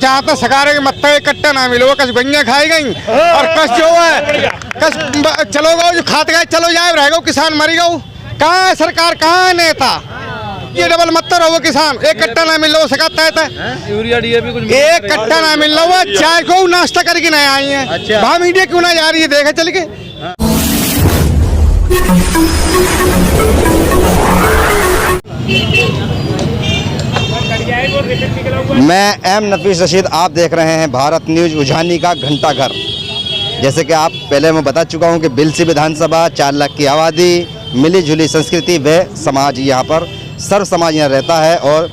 जहाँ तक सकारे के मत्ता इकट्ठा ना मिलो, कस गंजा खाई गई और कस जो है कस चलो गो जो खाते गए चलो जाए रह गो, किसान मरी गो। कहाँ है सरकार, कहाँ है नेता? ये डबल मत्ता रहो किसान, एक कट्टा ना मिल लो सकता है यूरिया डीएपी कुछ एक कट्टा ना मिल रहा है, चाय को नाश्ता करके नहीं आई है। अच्छा। वहाँ मीडिया क्यों ना जा रही है, देखा चल के। मैं एम नफीस रशीद, आप देख रहे हैं भारत न्यूज उजानी का घंटाघर। जैसे कि आप पहले मैं बता चुका हूं कि बिलसी विधानसभा, 4 लाख की आबादी, मिली जुली संस्कृति व समाज, यहाँ पर सर्व समाज यहाँ रहता है। और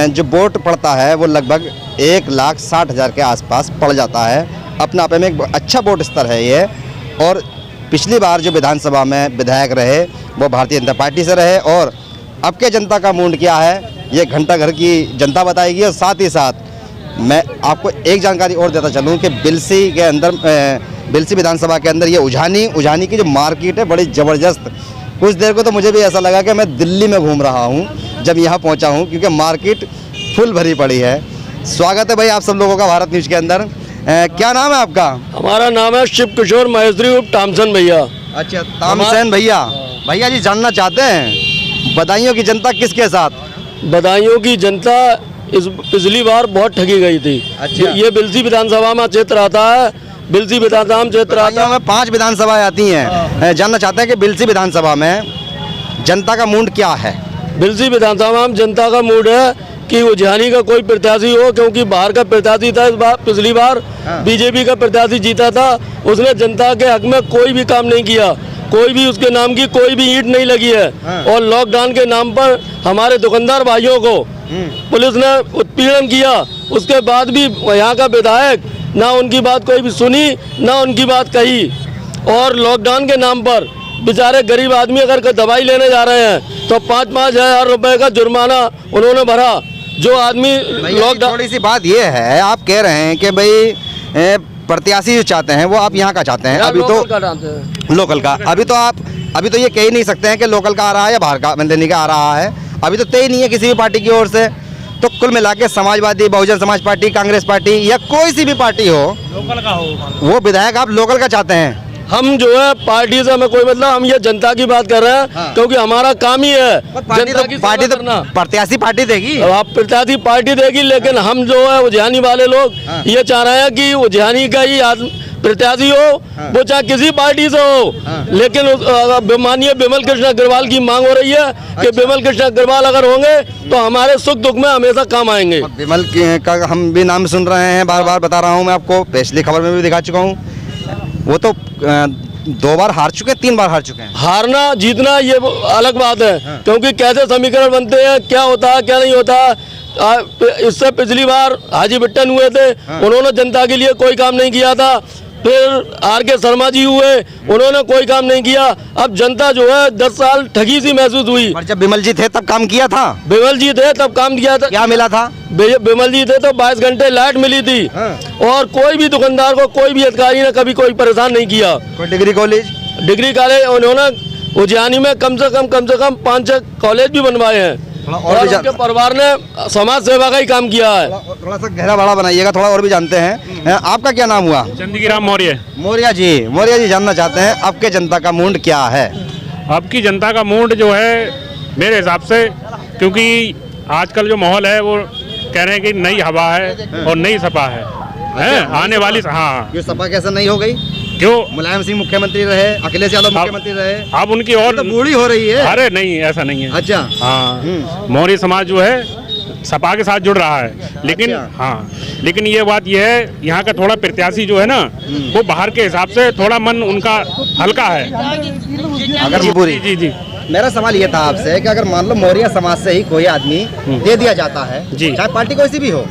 जो वोट पड़ता है वो लगभग 1,60,000 के आसपास पड़ जाता है। अपने आप में एक अच्छा वोट स्तर है ये। और पिछली बार जो विधानसभा में विधायक रहे वो भारतीय जनता पार्टी से रहे। और अब के जनता का मूड क्या है ये घंटाघर की जनता बताएगी। और साथ ही साथ मैं आपको एक जानकारी और देता चलूँ कि बिलसी के अंदर, बिलसी विधानसभा के अंदर ये उजानी की जो मार्केट है बड़ी ज़बरदस्त। कुछ देर को तो मुझे भी ऐसा लगा कि मैं दिल्ली में घूम रहा हूँ जब यहाँ पहुँचा हूँ, क्योंकि मार्केट फुल भरी पड़ी है। स्वागत है भाई आप सब लोगों का भारत न्यूज़ के अंदर। क्या नाम है आपका? हमारा नाम है शिव किशोर महेश्वरी तामसन भैया। अच्छा, तामसन भैया। भैया जी जानना चाहते हैं बदायूं की जनता किसके साथ? बदायूं की जनता इस पिछली बार बहुत ठगी गई थी। अच्छा। ये बिलसी विधानसभा में क्षेत्र आता है, बिलसी विधानसभा में क्षेत्र आता बदायूं में 5 विधानसभाएं आती हैं। जानना चाहते हैं कि बिलसी विधानसभा में जनता का मूड क्या है? बिलसी विधानसभा में जनता का मूड है कि उज्जैनी का कोई प्रत्याशी हो, क्योंकि बाहर का प्रत्याशी था इस बार, पिछली बार बीजेपी का प्रत्याशी जीता था, उसने जनता के हक में कोई भी काम नहीं किया, कोई भी उसके नाम की कोई भी ईंट नहीं लगी है। और लॉकडाउन के नाम पर हमारे दुकानदार भाइयों को पुलिस ने उत्पीड़न किया, उसके बाद भी यहाँ का विधायक ना उनकी बात कोई भी सुनी ना उनकी बात कही। और लॉकडाउन के नाम पर बेचारे गरीब आदमी अगर दवाई लेने जा रहे हैं तो 5-5 हज़ार रुपये का जुर्माना उन्होंने भरा। जो आदमी लॉकडाउन, थोड़ी सी बात ये है, आप कह रहे हैं कि भाई प्रत्याशी जो चाहते हैं वो आप यहाँ का चाहते हैं, अभी तो लोकल का। अभी तो ये कह ही नहीं सकते हैं कि लोकल का आ रहा है या बाहर का दिल्ली का आ रहा है। अभी तो तय नहीं है किसी भी पार्टी की ओर से। तो कुल मिला के समाजवादी, बहुजन समाज पार्टी, कांग्रेस पार्टी या कोई सी भी पार्टी हो, लोकल का हो, वो विधायक आप लोकल का चाहते हैं। हम जो है पार्टी से हमें कोई मतलब, हम ये जनता की बात कर रहे हैं। हाँ। क्योंकि हमारा काम ही है जनता की पार्टी तो प्रत्याशी पार्टी देगी। आप प्रत्याशी पार्टी देगी, लेकिन हम जो है उज्जैनी वाले लोग ये चाह रहे हैं कि उज्जैनी का ही प्रत्याशी हो, वो चाहे किसी पार्टी से हो। लेकिन माननीय बिमल कृष्ण अग्रवाल की मांग हो रही है कि बिमल कृष्ण अग्रवाल अगर होंगे तो हमारे सुख दुख में हमेशा काम आएंगे। बिमल का हम भी नाम सुन रहे हैं, बार बार बता रहा हूँ मैं आपको, पिछली खबर में भी दिखा चुका हूँ। वो तो 2 बार हार चुके हैं, 3 बार हार चुके हैं। हारना जीतना ये अलग बात है। क्योंकि कैसे समीकरण बनते हैं, क्या होता है क्या नहीं होता। इससे पिछली बार हाजी बिट्टन हुए थे, उन्होंने जनता के लिए कोई काम नहीं किया था। फिर आर.के. शर्मा जी हुए, उन्होंने कोई काम नहीं किया। अब जनता जो है 10 साल ठगी सी महसूस हुई। और जब बिमल जी थे तब काम किया था, बिमल जी थे तब काम किया था। क्या मिला था? बिमल जी थे तो 22 घंटे लाइट मिली थी। और कोई भी दुकानदार को, कोई भी अधिकारी ने कभी कोई परेशान नहीं किया। कोई डिग्री कॉलेज उन्होंने उज्जैनी में कम से कम 5-6 कॉलेज भी बनवाए हैं। और उनके परिवार ने समाज सेवा का ही काम किया है। थोड़ा सा गहरा बड़ा बनाइएगा, थोड़ा और भी जानते हैं। आपका क्या नाम हुआ? चंदीराम मौर्य। मौर्य जी जानना चाहते हैं आपके जनता का मूड क्या है? आपकी जनता का मूड जो है मेरे हिसाब से, क्योंकि आजकल जो माहौल है वो कह रहे हैं कि नई हवा है और नई सपा है। आने वाली। हाँ, ये सपा कैसे नहीं हो गई? क्यों? मुलायम सिंह मुख्यमंत्री रहे, अखिलेश यादव मुख्यमंत्री रहे, अब उनकी और तो बूढ़ी हो रही है। अरे नहीं, ऐसा नहीं है। अच्छा। हाँ, मौर्य समाज जो है सपा के साथ जुड़ रहा है, लेकिन हाँ, लेकिन ये बात ये है, यहाँ का थोड़ा प्रत्याशी जो है ना वो बाहर के हिसाब से थोड़ा मन उनका हल्का है। अगर जी मेरा सवाल ये था आपसे कि अगर मान लो मौर्य समाज से ही कोई आदमी दे दिया जाता है, चाहे पार्टी कोई सी भी हो,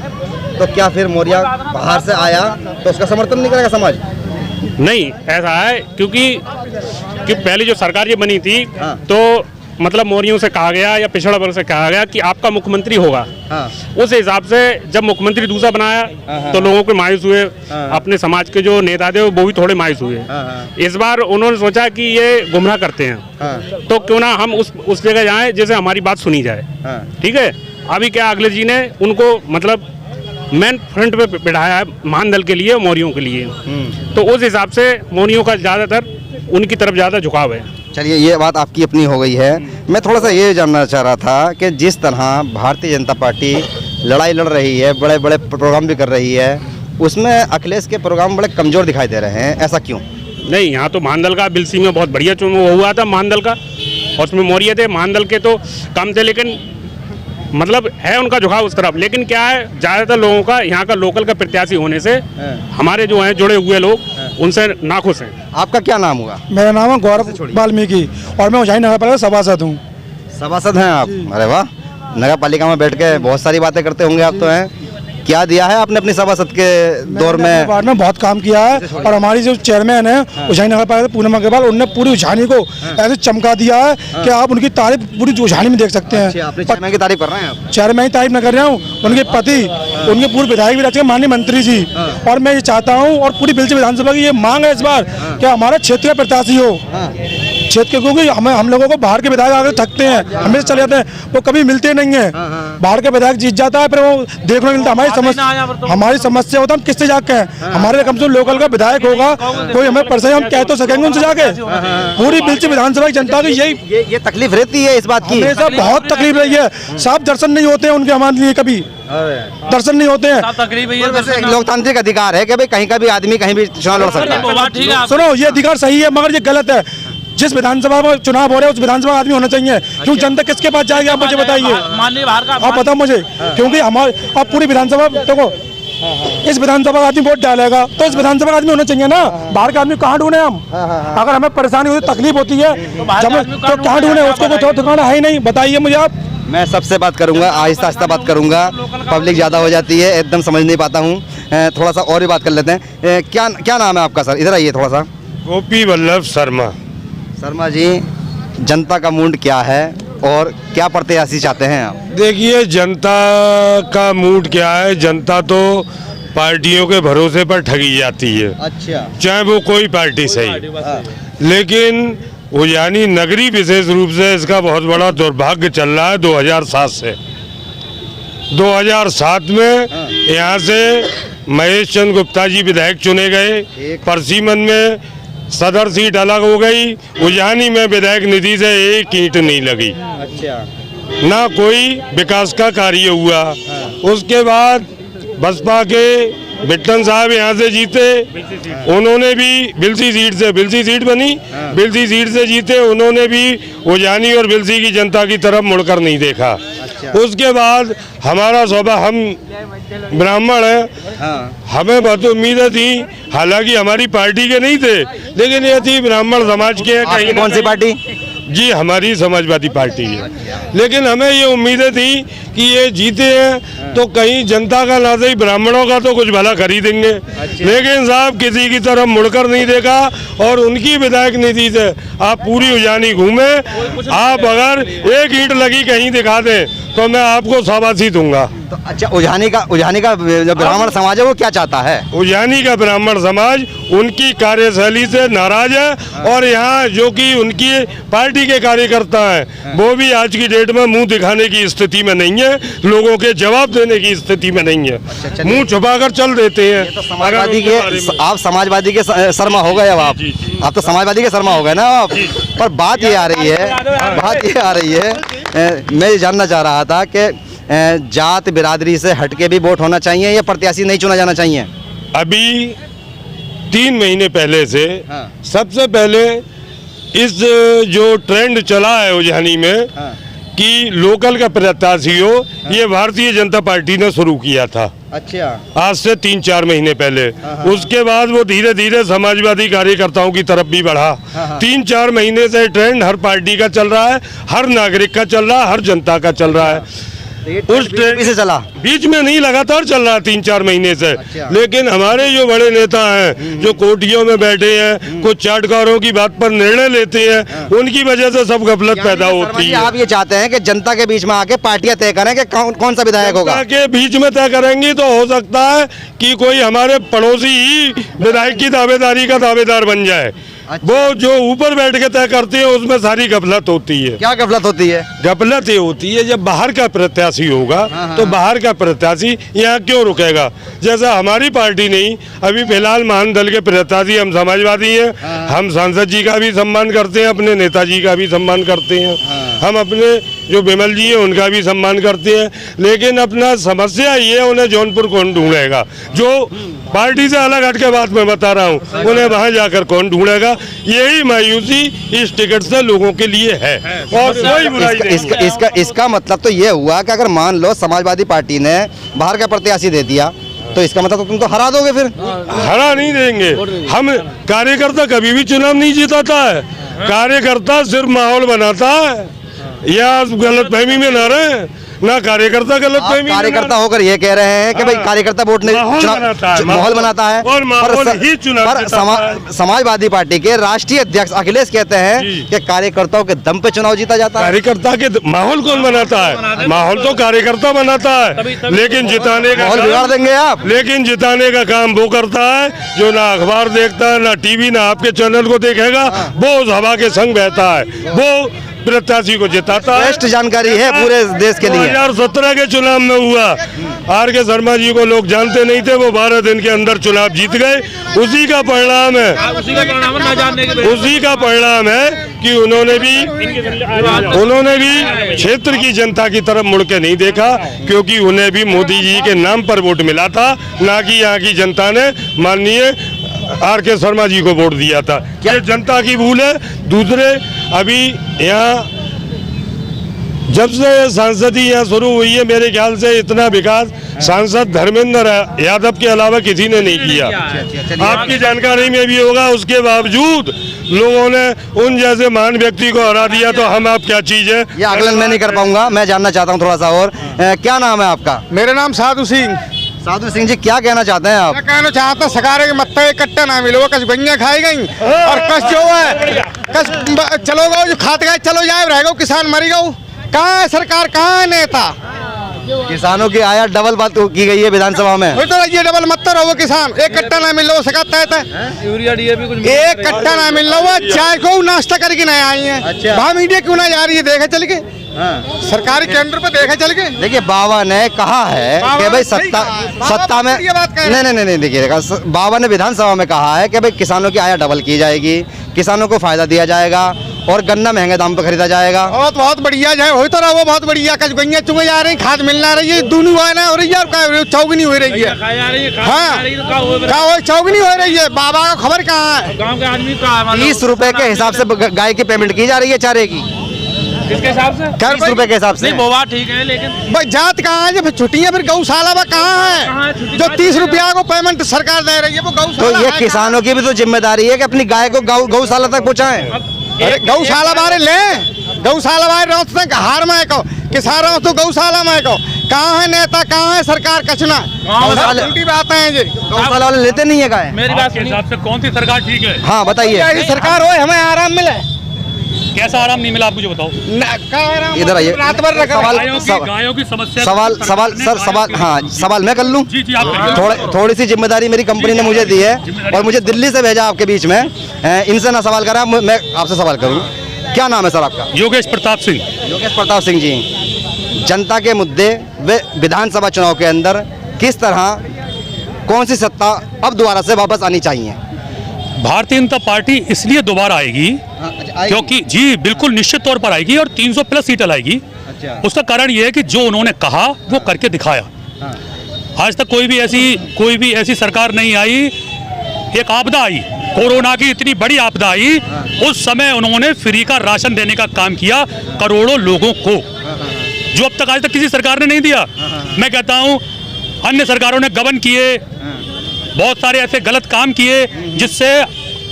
तो क्या फिर मौर्य बाहर से आया तो उसका समर्थन नहीं करेगा समाज? नहीं, ऐसा है कि पहले जो सरकार ये बनी थी तो मतलब मौर्यों से कहा गया या पिछड़ा वर्ग से कहा गया कि आपका मुख्यमंत्री होगा। उस हिसाब से जब मुख्यमंत्री दूसरा बनाया तो लोगों को मायूस हुए, अपने समाज के जो नेता थे वो भी थोड़े मायूस हुए। इस बार उन्होंने सोचा कि ये गुमराह करते हैं तो क्यों ना हम उस जगह जाएं जैसे हमारी बात सुनी जाए। ठीक है, अभी क्या अखिलेश जी ने उनको मतलब मेन फ्रंट पे बिठाया है महान के लिए, मौर्यों के लिए। तो उस हिसाब से मौर्यों का ज़्यादातर उनकी तरफ ज़्यादा झुकाव है। चलिए, ये बात आपकी अपनी हो गई है। मैं थोड़ा सा ये जानना चाह रहा था कि जिस तरह भारतीय जनता पार्टी लड़ाई लड़ रही है, बड़े बड़े प्रोग्राम भी कर रही है, उसमें अखिलेश के प्रोग्राम बड़े कमज़ोर दिखाई दे रहे हैं, ऐसा क्यों? नहीं, यहाँ तो महानदल का बिलसी में बहुत बढ़िया चुनाव हुआ था महानदल का, और उसमें मौर्य थे। महानदल के तो कम थे, लेकिन मतलब है उनका झुकाव उस तरफ। लेकिन क्या है, ज़्यादातर लोगों का यहाँ का लोकल का प्रत्याशी होने से हमारे जो हैं जुड़े हुए लोग उनसे नाखुश हैं। आपका क्या नाम हुआ? मेरा नाम है गौरव वाल्मीकि और मैं उज्जैन नगर पालिका सभासद हूँ। सभासद हैं आप? अरे वाह, नगर पालिका में बैठ के बहुत सारी बातें करते होंगे आप तो। हैं, क्या दिया है आपने अपनी सभासद के दौर में? वार्ड में बहुत काम किया है और हमारी जो चेयरमैन है उज्जैन नगर पालिका पूनम अग्रवाल, उन्होंने पूरी उज्जैनी को ऐसे चमका दिया है कि आप उनकी तारीफ पूरी उज्जैनी में देख सकते हैं। आपने चेयरमैन की तारीफ कर रहे हैं आप? चेयरमैन की तारीफ न कर रहा हूँ, उनके पति, उनके पूर्व विधायक भी रह चुके माननीय मंत्री जी। और मैं ये चाहता हूँ और पूरी बिलसी विधानसभा की ये मांग है इस बार कि हमारा क्षेत्रीय प्रत्याशी हो क्षेत्र, क्योंकि हम लोगों को बाहर के विधायक आगे थकते हैं, हमेशा चले जाते हैं, वो कभी मिलते नहीं है। बाहर के विधायक जीत जाता है, फिर वो देखने को मिलता है। हमारी समस्या होता है, हम किससे जाके हैं? हमारे कम से कम लोकल का विधायक होगा, कोई हमें परेशानी, हम कह तो सकेंगे उनसे जाके। पूरी बिलसी विधानसभा की जनता की यही ये तकलीफ रहती है इस बात की। हमेशा बहुत तकलीफ रही है, साफ दर्शन नहीं होते हैं उनके हमारे लिए, कभी दर्शन नहीं होते हैं। वैसे एक लोकतांत्रिक अधिकार है कि भाई कहीं का भी आदमी कहीं भी चुनाव लड़ सकता है। सुनो, ये अधिकार सही है मगर ये गलत है। जिस विधानसभा में चुनाव हो रहे हैं उस विधानसभा आदमी होना चाहिए। क्यों जनता किसके पास जाएगी, आप मुझे बताइए, आप बताओ मुझे। क्योंकि हमारे अब पूरी विधानसभा देखो, इस विधानसभा का आदमी वोट डालेगा तो इस विधानसभा का आदमी होना चाहिए ना। बाहर का आदमी कहाँ ढूंढे हम? अगर हमें परेशानी होती, तकलीफ होती है तो कहाँ ढूंढे? उसको कोई ठिकाना है ही नहीं। बताइए मुझे आप। मैं सबसे बात करूंगा, आहिस्ता आहिस्ता बात करूंगा, पब्लिक ज़्यादा हो जाती है, एकदम समझ नहीं पाता हूँ। थोड़ा सा और भी बात कर लेते हैं। क्या नाम है आपका सर? इधर आइए थोड़ा सा। गोपी वल्लभ शर्मा। शर्मा जी, जनता का मूड क्या है और क्या प्रत्याशी चाहते हैं आप? देखिए, जनता का मूड क्या है, जनता तो पार्टियों के भरोसे पर ठगी जाती है। अच्छा। चाहे वो कोई पार्टी सही। लेकिन उज्जैनी नगरी विशेष रूप से इसका बहुत बड़ा दुर्भाग्य चल रहा है 2007 से। 2007 में यहाँ से महेश चंद्र गुप्ता जी विधायक चुने गए, परसीमन में सदर सीट अलग हो गई, उज्जैनी में विधायक निधि से एक ईंट नहीं लगी। अच्छा। ना कोई विकास का कार्य हुआ। उसके बाद बसपा के बिट्टन साहब यहाँ से जीते, उन्होंने भी बिलसी सीट बनी, बिलसी सीट से जीते, उन्होंने भी उज्जैनी और बिलसी की जनता की तरफ मुड़कर नहीं देखा। उसके बाद हमारा सौदा, हम ब्राह्मण हैं, हमें बहुत उम्मीदें थी, हालांकि हमारी पार्टी के नहीं थे, लेकिन ये थी ब्राह्मण समाज के हैं। कहीं कौन सी पार्टी? जी, हमारी समाजवादी पार्टी है। लेकिन हमें ये उम्मीदें थी कि ये जीते हैं तो कहीं जनता का ना सही ब्राह्मणों का तो कुछ भला खरीदेंगे। लेकिन साहब किसी की तरफ मुड़कर नहीं देखा और उनकी विधायक निधि से आप पूरी उज्जैनी घूमे, आप अगर एक ईंट लगी कहीं दिखा दें तो मैं आपको शाबाशी दूंगा। तो अच्छा, उज्जैनी का जो ब्राह्मण समाज है वो क्या चाहता है? उज्जैनी का ब्राह्मण समाज उनकी कार्यशैली से नाराज है और यहाँ जो कि उनकी पार्टी के कार्यकर्ता हैं वो भी आज की डेट में मुंह दिखाने की स्थिति में नहीं है, लोगों के जवाब देने की स्थिति में नहीं है, मुंह छुपाकर चल देते हैं। तो समाजवादी के आप समाजवादी के शर्मा हो गए। अब आप तो समाजवादी के शर्मा हो गए ना आप। पर बात ये आ रही है, मैं ये जानना चाह रहा था कि जात बिरादरी से हटके भी वोट होना चाहिए या प्रत्याशी नहीं चुना जाना चाहिए? अभी 3 महीने पहले से सबसे पहले इस जो ट्रेंड चला है उज्जैनी में कि लोकल का प्रत्याशी हो, ये भारतीय जनता पार्टी ने शुरू किया था। अच्छा। आज से 3-4 महीने पहले। उसके बाद वो धीरे धीरे समाजवादी कार्यकर्ताओं की तरफ भी बढ़ा। 3-4 महीने से ट्रेंड हर पार्टी का चल रहा है, हर नागरिक का चल रहा है, हर जनता का चल रहा है। उस ट्रेंड से चला, बीच में नहीं, लगातार चल रहा है 3-4 महीने से। लेकिन हमारे जो बड़े नेता हैं जो कोठियों में बैठे हैं, कुछ चाटकारों की बात पर निर्णय लेते हैं, उनकी वजह से सब गफलत पैदा होती है। आप ये चाहते हैं कि जनता के बीच में आके पार्टियां तय करें कि कौन सा विधायक होगा? जनता के बीच में तय करेंगी तो हो सकता है कि कोई हमारे पड़ोसी ही विधायक की दावेदारी का दावेदार बन जाए, वो जो ऊपर बैठ के तय करते हैं उसमें सारी गफलत होती है। क्या गफलत होती है? गफलत ये होती है जब बाहर का प्रत्याशी होगा तो बाहर का प्रत्याशी यहाँ क्यों रुकेगा। जैसा हमारी पार्टी नहीं, अभी फिलहाल महान दल के प्रत्याशी हम समाजवादी हैं, हम सांसद जी का भी सम्मान करते हैं, अपने नेताजी का भी सम्मान करते हैं, हम अपने जो विमल जी हैं उनका भी सम्मान करते हैं, लेकिन अपना समस्या ये है उन्हें जौनपुर कौन ढूंढेगा। जो पार्टी से अलग हट के बात मैं बता रहा हूँ, उन्हें वहाँ जाकर कौन ढूंढेगा। यही मायूसी इस टिकट से लोगों के लिए है और कोई बुराई नहीं। इसका मतलब तो ये हुआ कि अगर मान लो समाजवादी पार्टी ने बाहर का प्रत्याशी दे दिया तो इसका मतलब तो तुम तो हरा दोगे। फिर हरा नहीं देंगे हम। कार्यकर्ता कभी भी चुनाव नहीं जीताता है, कार्यकर्ता सिर्फ माहौल बनाता है। या गलतफहमी में ना रहे, ना कार्यकर्ता गलतफहमी। कार्यकर्ता होकर ये कह रहे हैं कि भाई कार्यकर्ता वोट नहीं, माहौल बनाता है और माहौल ही चुनाव पर समाजवादी पार्टी के राष्ट्रीय अध्यक्ष अखिलेश कहते हैं कि कार्यकर्ताओं के दम पे चुनाव जीता जाता है। कार्यकर्ता के माहौल कौन बनाता है? माहौल तो कार्यकर्ता बनाता है, लेकिन जिताने का माहौल बिगाड़ देंगे आप। लेकिन जिताने का काम वो करता है जो ना अखबार देखता है, ना टीवी, ना आपके चैनल को देखेगा, वो उस हवा के संग बहता है, वो प्रत्याशी को जिताता है। बेस्ट जानकारी है पूरे देश के लिए। 2017 के चुनाव में हुआ, R.K. शर्मा जी को लोग जानते नहीं थे, वो 12 दिन के अंदर चुनाव जीत गए। उसी का परिणाम है, उसी का परिणाम है कि उन्होंने भी क्षेत्र की जनता की तरफ मुड़ के नहीं देखा, क्योंकि उन्हें भी मोदी जी के नाम पर वोट मिला था, ना कि यहाँ की जनता ने माननीय R.K. शर्मा जी को वोट दिया था। ये जनता की भूल है। दूसरे अभी यहाँ जब से सांसदी यहाँ शुरू हुई है, मेरे ख्याल से इतना विकास सांसद धर्मेंद्र यादव के अलावा किसी ने नहीं किया। आपकी जानकारी में भी होगा, उसके बावजूद लोगों ने उन जैसे महान व्यक्ति को हरा दिया, तो हम आप क्या चीज है? ये आकलन मैं नहीं कर पाऊंगा, मैं जानना चाहता हूँ थोड़ा सा और। क्या नाम है आपका? मेरा नाम साधु सिंह। साधु सिंह जी, क्या कहना चाहते हैं आप? मैं कहना चाहता सरकार के मत्ता इकट्ठा ना मिलो, कस बंगियां खाई गई और कस जो है कस चलो गो जो खाते गए चलो जाए रह गो, किसान मरी गो। कहाँ है सरकार, कहाँ है नेता? किसानों की आया डबल बात की गई है विधानसभा में। वही तो ये डबल मत रहो, किसान एक कट्टा ना मिल लो सकता है, यूरिया DAP कुछ एक कट्टा ना मिल लो, चाय को नाश्ता करके नहीं आई है। अच्छा। वहाँ मीडिया क्यों ना जा रही है? देखे चल के सरकारी केंद्र पे देखे चल के। देखिए बाबा ने कहा है कि भाई सत्ता में नहीं देखिएगा, बाबा ने विधानसभा में कहा है कि भाई किसानों की आय डबल की जाएगी, किसानों को फायदा दिया जाएगा और गन्ना महंगे दाम पर खरीदा जाएगा। बहुत बढ़िया जो है हो तो रहा, वो बहुत बढ़िया। कच गैया चुगे जा रही, खाद मिलना रही है, दोनों ना हो रही है, चौगनी हो रही है। हाँ चौगनी हो रही है। बाबा का खबर कहाँ है? गांव के आदमी का 30 रुपए के हिसाब से गाय की पेमेंट की जा रही है, चारे की किसके हिसाब से? 30 रुपए के हिसाब से। नहीं वो बात ठीक है, लेकिन भाई जात कहाँ है? जब छुट्टियाँ फिर गौशाला में कहाँ है? जो 30 रुपया को पेमेंट सरकार दे रही है वो गौशाला। तो ये किसानों की भी तो जिम्मेदारी है कि अपनी गाय को गौशाला तक पहुँचाएं। अरे गौशाला बारे ले, गौशाला बारे रोज हार में को किसान रोज तो गौशाला में को। कहाँ है नेता, कहाँ है सरकार? कचना उल्टी बातें हैं जी। गौशाला वाले लेते नहीं है गाय। मेरी बात के हिसाब से कौन सी सरकार ठीक है? हाँ बताइए। सरकार हो हमें आराम मिले। कैसा आराम नहीं मिला आप मुझे बताओ। इधर आइए। रात भर रखा गायों की समस्या। सवाल हाँ सवाल मैं कर लूँ? जी जी आप थोड़ी सी जिम्मेदारी मेरी कंपनी ने मुझे दी है और मुझे दिल्ली से भेजा आपके बीच में। इनसे ना सवाल करा, मैं आपसे सवाल करूँ। क्या नाम है सर आपका? योगेश प्रताप सिंह। योगेश प्रताप सिंह जी, जनता के मुद्दे वे विधानसभा चुनाव के अंदर किस तरह, कौन सी सत्ता अब दोबारा से वापस आनी चाहिए? भारतीय जनता पार्टी इसलिए दोबारा आएगी क्योंकि जी बिल्कुल निश्चित तौर पर आएगी और 300 प्लस सीटें लाएगी। उसका कारण ये है कि जो उन्होंने कहा वो करके दिखाया। आज तक कोई भी ऐसी सरकार नहीं आई। एक आपदा आई, कोरोना की इतनी बड़ी आपदा आई, उस समय उन्होंने फ्री का राशन देने का काम किया करोड़ों लोगों को, जो अब तक आज तक किसी सरकार ने नहीं दिया। मैं कहता हूँ अन्य सरकारों ने गबन किए, बहुत सारे ऐसे गलत काम किए जिससे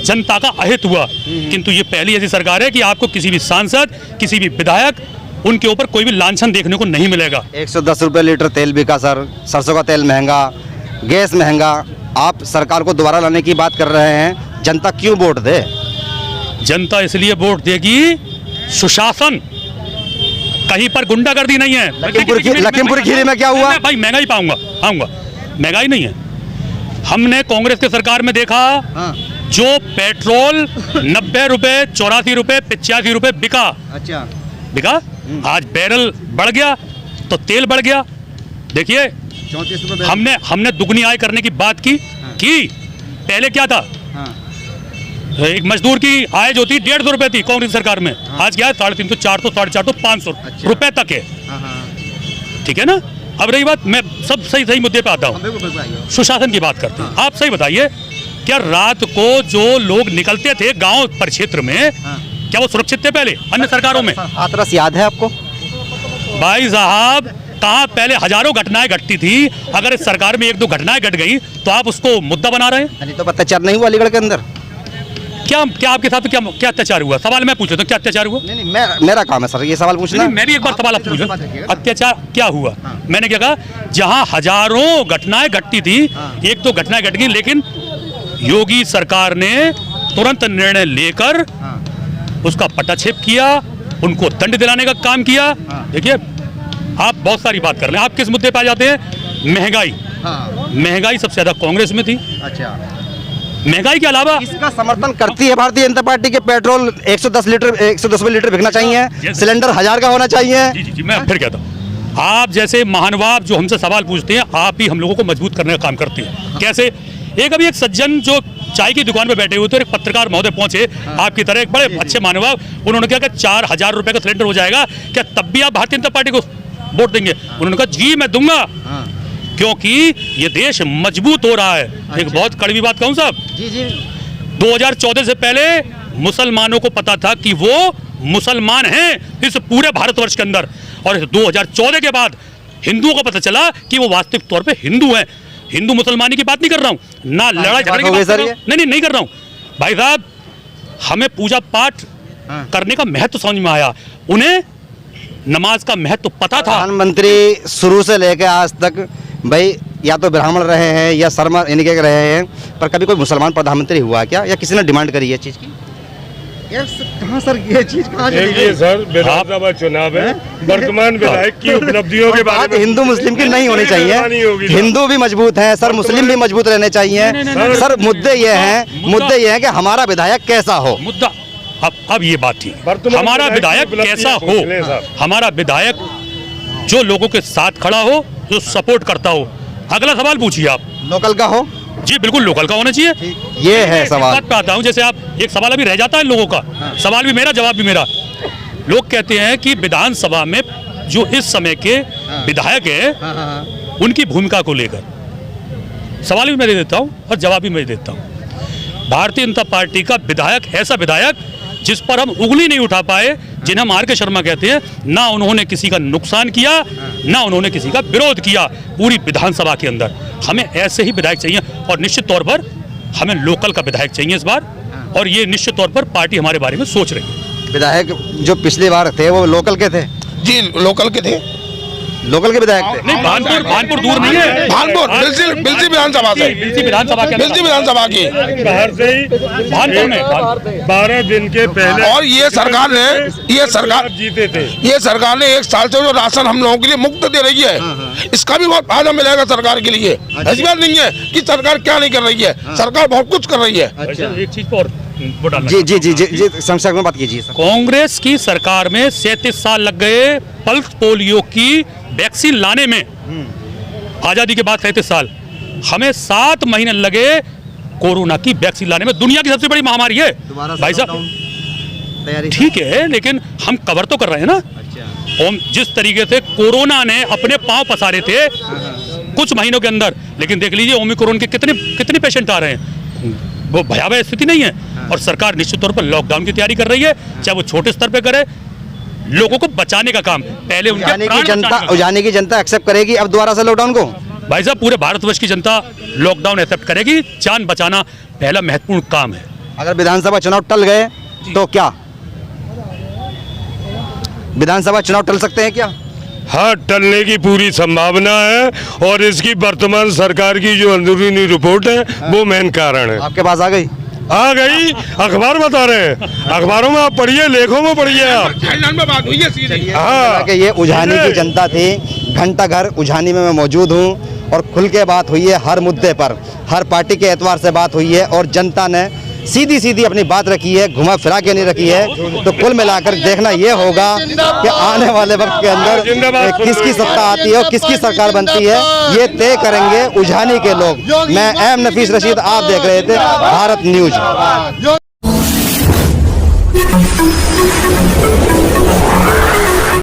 जनता का अहित हुआ, किंतु ये पहली ऐसी सरकार है कि आपको किसी भी सांसद, किसी भी विधायक, उनके ऊपर कोई भी लांछन देखने को नहीं मिलेगा। 110 रुपये लीटर तेल बिका सर, सरसों का तेल महंगा, गैस महंगा। आप सरकार को दोबारा लाने की बात कर रहे हैं, जनता क्यों वोट दे? जनता इसलिए वोट देगी, सुशासन, कहीं पर गुंडागर्दी नहीं है। लखीमपुर खीरी में क्या हुआ? भाई महंगाई आऊंगा, महंगाई नहीं है। हमने कांग्रेस के सरकार में देखा जो पेट्रोल 90 रुपए, 84 रुपए, 85 रुपए बिका, अच्छा बिका, आज बैरल बढ़ गया तो तेल बढ़ गया। देखिए 34 रुपए हमने दुगनी आय करने की बात की। पहले क्या था, एक मजदूर की आय जो थी 150 रुपए थी कांग्रेस सरकार में, आज क्या है 350, 400, 450, 500 रुपए तक है। ठीक है ना। अब रही बात, मैं सब सही मुद्दे पे आता हूँ, सुशासन की बात करते हैं। आप सही बताइए, क्या रात को जो लोग निकलते थे गांव परिक्षेत्र में, क्या वो सुरक्षित थे पहले अन्य सरकारों में? हाथरस याद है आपको? भाई साहब, कहाँ पहले हजारों घटनाएं घटती थी, अगर इस सरकार में 1-2 घटनाएं घट गई तो आप उसको मुद्दा बना रहे हैं। तो अत्याचार नहीं हुआ अलीगढ़ के अंदर? क्या आपके साथ क्या अत्याचार हुआ? सवाल मैं पूछ रहा हूँ, क्या अत्याचार हुआ? नहीं, मेरा काम है सर ये सवाल पूछना। मैं भी एक बार सवाल आप पूछूं, अत्याचार क्या हुआ? मैंने क्या कहा, जहां हजारों घटनाएं घटती थी, 1-2 घटनाएं घट गई, लेकिन योगी सरकार ने तुरंत निर्णय लेकर उसका पटाक्षेप किया, उनको दंड दिलाने का काम किया। देखिए, आप बहुत सारी बात कर रहे हैं, आप किस मुद्दे पे आ जाते हैं? महंगाई। महंगाई सबसे ज्यादा कांग्रेस में थी। अच्छा, महंगाई के अलावा इसका समर्थन करती है भारतीय जनता पार्टी के पेट्रोल 110 लीटर बिकना चाहिए, सिलेंडर 1000 का होना चाहिए। जी, मैं फिर कहता हूँ, आप जैसे महानुभाव जो हमसे सवाल पूछते हैं, आप ही हम लोगों को मजबूत करने का काम करते हैं। कैसे? अभी एक सज्जन जो चाय की दुकान पे बैठे हुए थे, एक पत्रकार महोदय पहुंचे आपकी तरह, एक बड़े अच्छे महानुभाव, उन्होंने कहा कि 4000 रुपए का सिलेंडर हो जाएगा, क्या तब भी आप भारतीय जनता पार्टी को वोट देंगे? उन्होंने कहा जी मैं दूंगा, क्योंकि ये देश मजबूत हो रहा है। एक बहुत कड़वी बात कहूं साहब, 2014 से पहले मुसलमानों को पता था कि वो मुसलमान हैं इस पूरे भारतवर्ष के अंदर, और 2014 के बाद हिंदुओं को पता चला कि वो वास्तविक तौर पे हिंदू हैं। हिंदू मुसलमानी की बात नहीं कर रहा हूँ, ना लड़ाई झगड़े की बात कर रहा हूँ, नहीं कर रहा हूँ भाई साहब। हमें पूजा पाठ करने का महत्व समझ में आया, उन्हें नमाज का महत्व पता था। प्रधानमंत्री शुरू से लेकर आज तक भाई या तो ब्राह्मण रहे हैं या शर्मा यानी के रहे हैं, पर कभी कोई मुसलमान प्रधानमंत्री हुआ क्या, या किसी ने डिमांड करी है चीज की? कहाँ सर ये चीज कहाँ देखिए सर, विधानसभा चुनाव है, वर्तमान विधायक की उपलब्धियों के बारे में हिंदू मुस्लिम की नहीं होनी चाहिए। हिंदू भी मजबूत है सर, मुस्लिम भी मजबूत रहने चाहिए सर। मुद्दे ये हैं कि हमारा विधायक कैसा हो। मुद्दा अब ये बात थी, हमारा विधायक कैसा हो, हमारा विधायक जो लोगों के साथ खड़ा हो, जो सपोर्ट करता हो। अगला सवाल पूछिए आप। लोकल का हो? जी बिल्कुल लोकल का होना चाहिए। ये है सवाल। बात पे आता हूँ, जैसे आप एक सवाल अभी रह जाता है लोगों का, सवाल भी मेरा जवाब भी मेरा। लोग कहते हैं कि विधानसभा में जो इस समय के विधायक है उनकी भूमिका को लेकर सवाल भी मैं दे देता हूँ और जवाब भी मैं देता हूँ। भारतीय जनता पार्टी का विधायक, ऐसा विधायक जिस पर हम उंगली नहीं उठा पाए, जिन्हें हम आर.के. शर्मा कहते हैं, ना उन्होंने किसी का नुकसान किया, ना उन्होंने किसी का विरोध किया पूरी विधानसभा के अंदर। हमें ऐसे ही विधायक चाहिए, और निश्चित तौर पर हमें लोकल का विधायक चाहिए इस बार, और ये निश्चित तौर पर पार्टी हमारे बारे में सोच रही है। विधायक जो पिछली बार थे वो लोकल के थे? जी लोकल के थे, लोकल के विधायक थे। नहीं, भानपुर दूर नहीं है, भानपुर बिलसी विधानसभा से, बिलसी विधानसभा की बाहर से ही भानपुर में 12 दिन के पहले, और ये सरकार जीते थे। ये सरकार ने 1 साल से जो राशन हम लोगों के लिए मुफ्त दे रही है, इसका भी बहुत फायदा मिलेगा सरकार के लिए। ऐसी बात नहीं है कि सरकार क्या नहीं कर रही है, सरकार बहुत कुछ कर रही है। एक चीज पर जी संक्षेप में बात कीजिए सर। कांग्रेस की सरकार में 37 साल लग गए पल्स पोलियो की वैक्सीन लाने में, आजादी के बाद 37 साल। हमें 7 महीने लगे कोरोना की वैक्सीन लाने में। दुनिया की सबसे बड़ी महामारी है भाई साहब, ठीक है, लेकिन हम कवर तो कर रहे हैं ना। और जिस तरीके से कोरोना ने अपने पांव पसारे थे कुछ महीनों के अंदर, लेकिन देख लीजिए ओमिक्रॉन के कितने पेशेंट आ रहे हैं, वो भयावह स्थिति नहीं है। और सरकार निश्चित तौर पर लॉकडाउन की तैयारी कर रही है, चाहे वो छोटे स्तर पे करे, लोगों को बचाने का काम। पहले उनके जाने की जनता एक्सेप्ट करेगी अब दोबारा से लॉकडाउन को? भाई साहब, पूरे भारतवर्ष की जनता लॉकडाउन एक्सेप्ट करेगी। जान बचाना पहला महत्वपूर्ण काम है। अगर विधानसभा चुनाव टल गए तो क्या विधानसभा चुनाव टल सकते हैं क्या? हाँ, टलने की पूरी संभावना है, और इसकी वर्तमान सरकार की जो अंदरूनी रिपोर्ट है वो मेन कारण है। आपके पास आ गई? अखबार बता रहे हैं, अखबारों में आप पढ़िए, लेखों में पढ़िए आप। बात हुई है हाँ, कि ये उझानी की जनता थी। घंटा घर उझानी में मैं मौजूद हूँ, और खुल के बात हुई है हर मुद्दे पर, हर पार्टी के एतबार से बात हुई है, और जनता ने सीधी सीधी अपनी बात रखी है, घुमा फिरा के नहीं रखी है। तो कुल मिलाकर देखना ये होगा कि आने वाले वक्त के अंदर किसकी सत्ता आती है और किसकी सरकार बनती है, ये तय करेंगे उझानी के लोग। मैं एम नफीस रशीद, आप देख रहे थे भारत न्यूज।